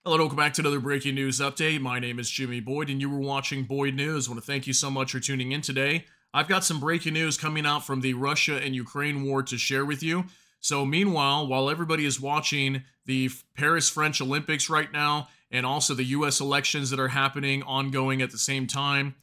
Hello, and welcome back to another breaking news update. My name is Jimmy Boyd, and you were watching Boyd News. I want to thank you so much for tuning in today. I've got some breaking news coming out from the Russia and Ukraine war to share with you. So, meanwhile, while everybody is watching the Paris French Olympics right now, and also the U.S. elections that are happening ongoing at the same time,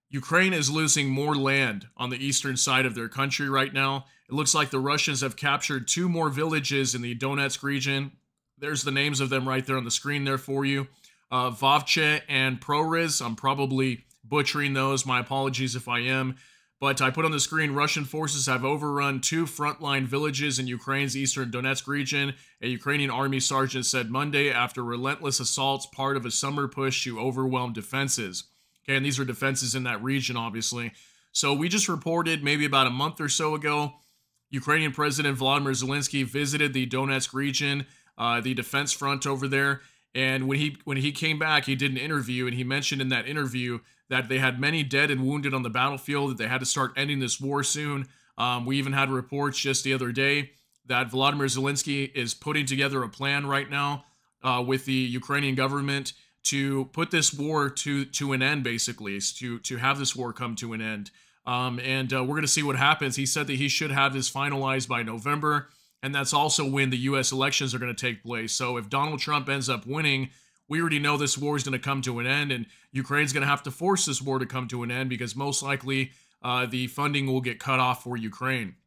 Ukraine is losing more land on the eastern side of their country right now. It looks like the Russians have captured two more villages in the Donetsk region. There's the names of them right there on the screen there for you. Vovche and Prohres. I'm probably butchering those. My apologies if I am. But I put on the screen, Russian forces have overrun two frontline villages in Ukraine's eastern Donetsk region, a Ukrainian army sergeant said Monday after relentless assaults part of a summer push to overwhelm defenses. Okay, and these are defenses in that region, obviously. So we just reported maybe about a month or so ago, Ukrainian President Volodymyr Zelensky visited the Donetsk region, the defense front over there. And when he came back, he did an interview, and he mentioned in that interview that they had many dead and wounded on the battlefield, that they had to start ending this war soon. We even had reports just the other day that Volodymyr Zelensky is putting together a plan right now with the Ukrainian government to put this war to an end, basically, to have this war come to an end. We're going to see what happens. He said that he should have this finalized by November. And that's also when the U.S. elections are going to take place. So if Donald Trump ends up winning, we already know this war is going to come to an end, and Ukraine's going to have to force this war to come to an end because most likely the funding will get cut off for Ukraine.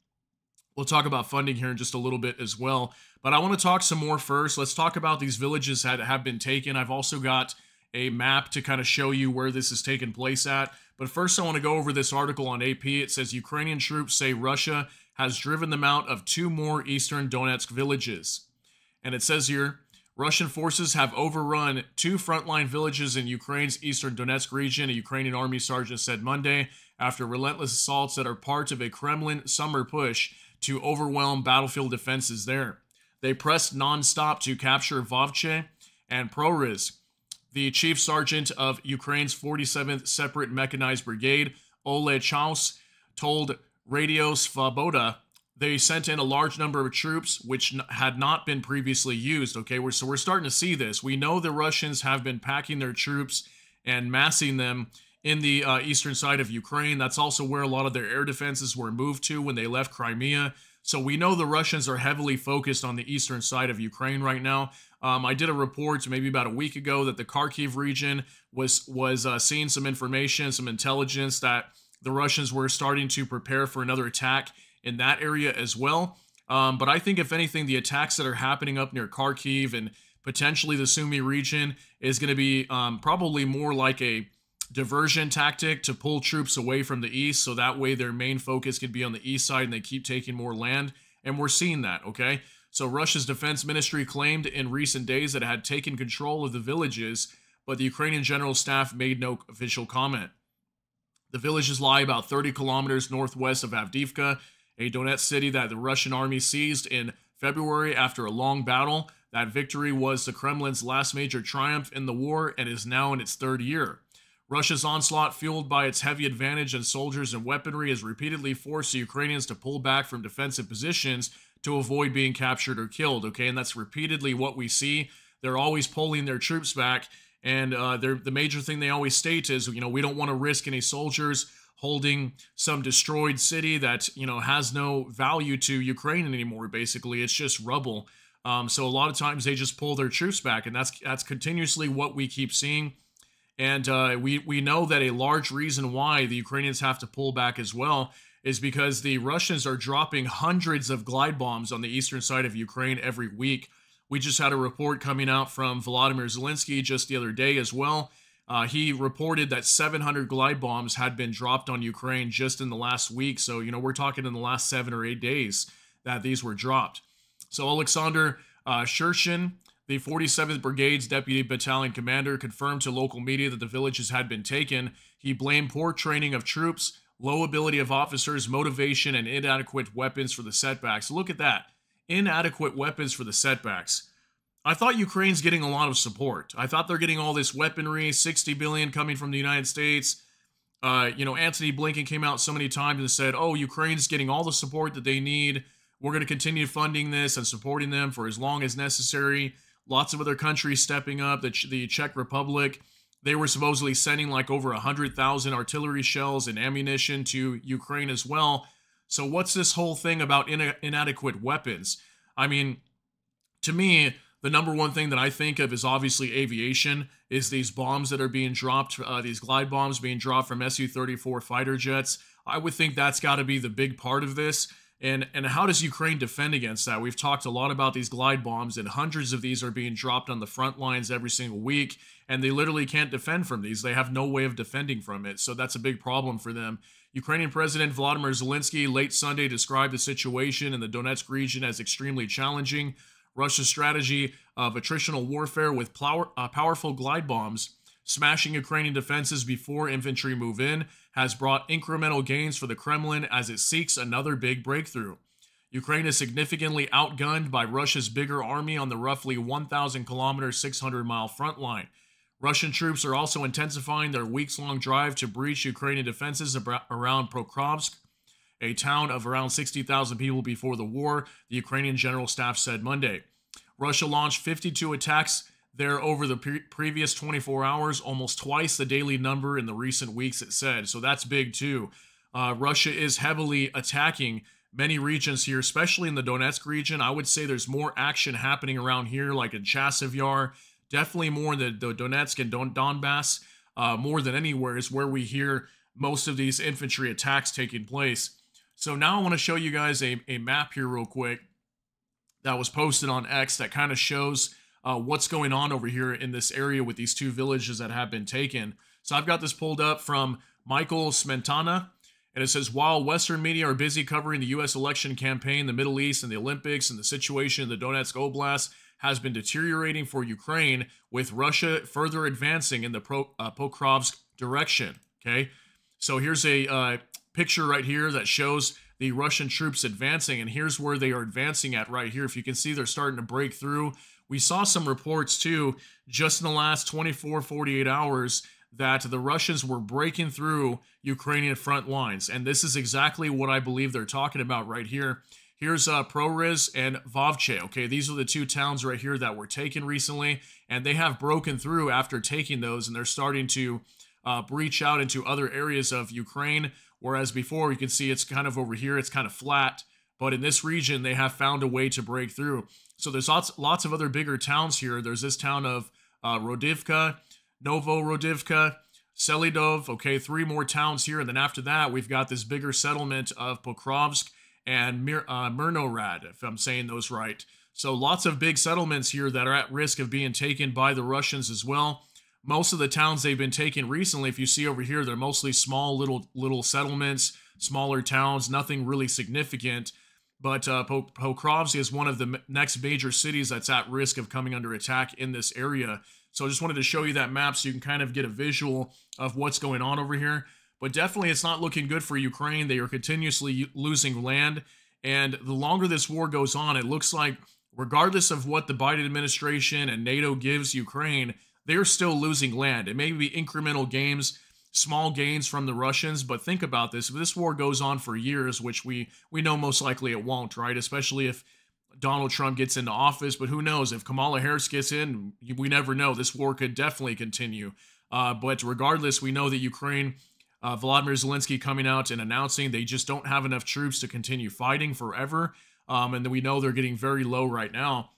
We'll talk about funding here in just a little bit as well. But I want to talk some more first. Let's talk about these villages that have been taken. I've also got a map to kind of show you where this has taken place at. But first, I want to go over this article on AP. It says Ukrainian troops say Russia has driven them out of two more eastern Donetsk villages. And it says here, Russian forces have overrun two frontline villages in Ukraine's eastern Donetsk region, a Ukrainian army sergeant said Monday, after relentless assaults that are part of a Kremlin summer push to overwhelm battlefield defenses there. They pressed nonstop to capture Vovche and Prohres. The chief sergeant of Ukraine's 47th Separate Mechanized Brigade, Ole Chaus, told Radio Svoboda they sent in a large number of troops which had not been previously used. Okay, so we're starting to see this. We know the Russians have been packing their troops and massing them in the eastern side of Ukraine. That's also where a lot of their air defenses were moved to when they left Crimea. So we know the Russians are heavily focused on the eastern side of Ukraine right now. I did a report maybe about a week ago that the Kharkiv region was seeing some information, some intelligence that the Russians were starting to prepare for another attack in that area as well. But I think, if anything, the attacks that are happening up near Kharkiv and potentially the Sumy region is going to be probably more like a diversion tactic to pull troops away from the east, so that way their main focus could be on the east side and they keep taking more land. And we're seeing that, okay? So Russia's defense ministry claimed in recent days that it had taken control of the villages, but the Ukrainian general staff made no official comment. The villages lie about 30 kilometers northwest of Avdiivka, a Donetsk city that the Russian army seized in February after a long battle. That victory was the Kremlin's last major triumph in the war and is now in its third year. Russia's onslaught, fueled by its heavy advantage in soldiers and weaponry, has repeatedly forced the Ukrainians to pull back from defensive positions to avoid being captured or killed, okay? And that's repeatedly what we see. They're always pulling their troops back. And the major thing they always state is, we don't want to risk any soldiers holding some destroyed city that, has no value to Ukraine anymore, basically. It's just rubble. So a lot of times they just pull their troops back, and that's continuously what we keep seeing. And we know that a large reason why the Ukrainians have to pull back as well is because the Russians are dropping hundreds of glide bombs on the eastern side of Ukraine every week. We just had a report coming out from Volodymyr Zelensky just the other day as well. He reported that 700 glide bombs had been dropped on Ukraine just in the last week. So, we're talking in the last 7 or 8 days that these were dropped. So Alexander Shershin, the 47th Brigade's deputy battalion commander, confirmed to local media that the villages had been taken. He blamed poor training of troops, low ability of officers, motivation, and inadequate weapons for the setbacks. Look at that. Inadequate weapons for the setbacks. I thought Ukraine's getting a lot of support. I thought they're getting all this weaponry, $60 billion coming from the United States. Anthony Blinken came out so many times and said, oh, Ukraine's getting all the support that they need. We're going to continue funding this and supporting them for as long as necessary. Lots of other countries stepping up. The Czech Republic, they were supposedly sending like over 100,000 artillery shells and ammunition to Ukraine as well. So what's this whole thing about inadequate weapons? I mean, to me, the number one thing that I think of is obviously aviation, is these bombs that are being dropped, these glide bombs being dropped from Su-34 fighter jets. I would think that's got to be the big part of this. And how does Ukraine defend against that? We've talked a lot about these glide bombs, and hundreds of these are being dropped on the front lines every single week, and they literally can't defend from these. They have no way of defending from it, so that's a big problem for them. Ukrainian President Volodymyr Zelensky late Sunday described the situation in the Donetsk region as extremely challenging. Russia's strategy of attritional warfare with powerful glide bombs smashing Ukrainian defenses before infantry move in has brought incremental gains for the Kremlin as it seeks another big breakthrough. Ukraine is significantly outgunned by Russia's bigger army on the roughly 1,000-kilometer, 600-mile front line. Russian troops are also intensifying their weeks-long drive to breach Ukrainian defenses around Prohres, a town of around 60,000 people before the war, the Ukrainian General Staff said Monday. Russia launched 52 attacks there over the previous 24 hours, almost twice the daily number in the recent weeks, it said. So that's big too. Russia is heavily attacking many regions here, especially in the Donetsk region. I would say there's more action happening around here, like in Chasiv Yar, definitely more in the Donetsk and Donbass, more than anywhere is where we hear most of these infantry attacks taking place. So now I want to show you guys a map here real quick that was posted on X that kind of shows what's going on over here in this area with these two villages that have been taken. So I've got this pulled up from Michael Smetana, and it says, while Western media are busy covering the U.S. election campaign, the Middle East, and the Olympics, and the situation in the Donetsk Oblast has been deteriorating for Ukraine, with Russia further advancing in the Pokrovsk direction. Okay, so here's a picture right here that shows the Russian troops advancing, and here's where they are advancing at right here. If you can see, they're starting to break through. We saw some reports too, just in the last 24, 48 hours, that the Russians were breaking through Ukrainian front lines. And this is exactly what I believe they're talking about right here. Here's Prohres and Vovche. Okay, these are the two towns right here that were taken recently, and they have broken through after taking those, and they're starting to breach out into other areas of Ukraine. Whereas before, you can see it's kind of over here, it's kind of flat. But in this region, they have found a way to break through. So there's lots of other bigger towns here. There's this town of Rodivka, Novorodivka, Selidov. Okay, 3 more towns here. And then after that, we've got this bigger settlement of Pokrovsk and Mirnorad, if I'm saying those right. So lots of big settlements here that are at risk of being taken by the Russians as well. Most of the towns they've been taking recently, if you see over here, they're mostly small little settlements, smaller towns, nothing really significant. But Pokrovsk is one of the next major cities that's at risk of coming under attack in this area. So I just wanted to show you that map so you can kind of get a visual of what's going on over here. But definitely it's not looking good for Ukraine. They are continuously losing land. And the longer this war goes on, it looks like regardless of what the Biden administration and NATO gives Ukraine, they're still losing land. It may be incremental gains, small gains from the Russians, but think about this. If this war goes on for years, which we know most likely it won't, right? Especially if Donald Trump gets into office, but who knows? If Kamala Harris gets in, we never know. This war could definitely continue. But regardless, we know that Ukraine, Volodymyr Zelensky coming out and announcing they just don't have enough troops to continue fighting forever. And we know they're getting very low right now.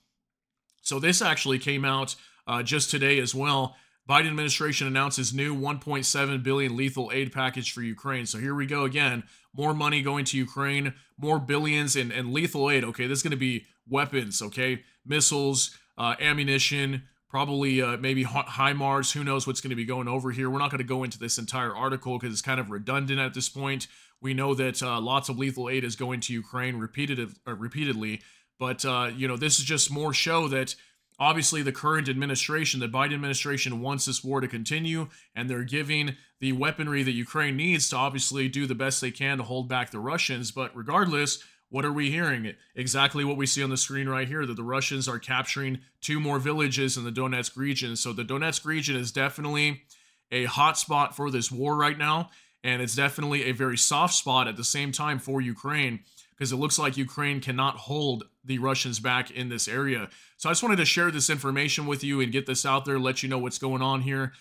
So this actually came out just today as well. Biden administration announces new $1.7 billion lethal aid package for Ukraine. So here we go again. More money going to Ukraine, more billions in lethal aid. Okay, this is going to be weapons, okay? Missiles, ammunition, probably maybe HIMARS. Who knows what's going to be going over here. We're not going to go into this entire article because it's kind of redundant at this point. We know that lots of lethal aid is going to Ukraine repeatedly. But, you know, this is just more show that obviously the current administration, the Biden administration, wants this war to continue, and they're giving the weaponry that Ukraine needs to obviously do the best they can to hold back the Russians. But regardless, what are we hearing? Exactly what we see on the screen right here, that the Russians are capturing 2 more villages in the Donetsk region. So the Donetsk region is definitely a hot spot for this war right now, and it's definitely a very soft spot at the same time for Ukraine. because it looks like Ukraine cannot hold the Russians back in this area. So I just wanted to share this information with you and get this out there, let you know what's going on here.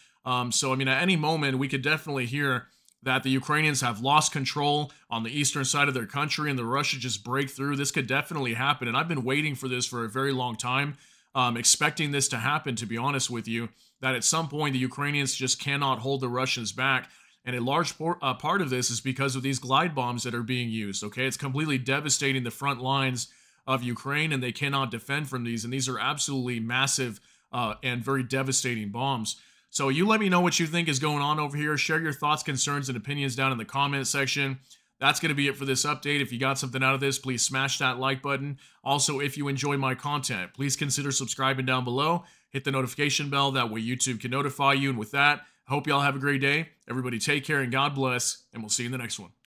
So, I mean, at any moment, we could definitely hear that the Ukrainians have lost control on the eastern side of their country and the Russia just break through. This could definitely happen. And I've been waiting for this for a very long time, expecting this to happen, to be honest with you, that at some point the Ukrainians just cannot hold the Russians back. And a large part of this is because of these glide bombs that are being used, okay? It's completely devastating the front lines of Ukraine, and they cannot defend from these. And these are absolutely massive and very devastating bombs. So you let me know what you think is going on over here. Share your thoughts, concerns, and opinions down in the comment section. That's going to be it for this update. If you got something out of this, please smash that like button. Also, if you enjoy my content, please consider subscribing down below. Hit the notification bell. That way YouTube can notify you. And with that, I hope y'all have a great day. Everybody take care and God bless. And we'll see you in the next one.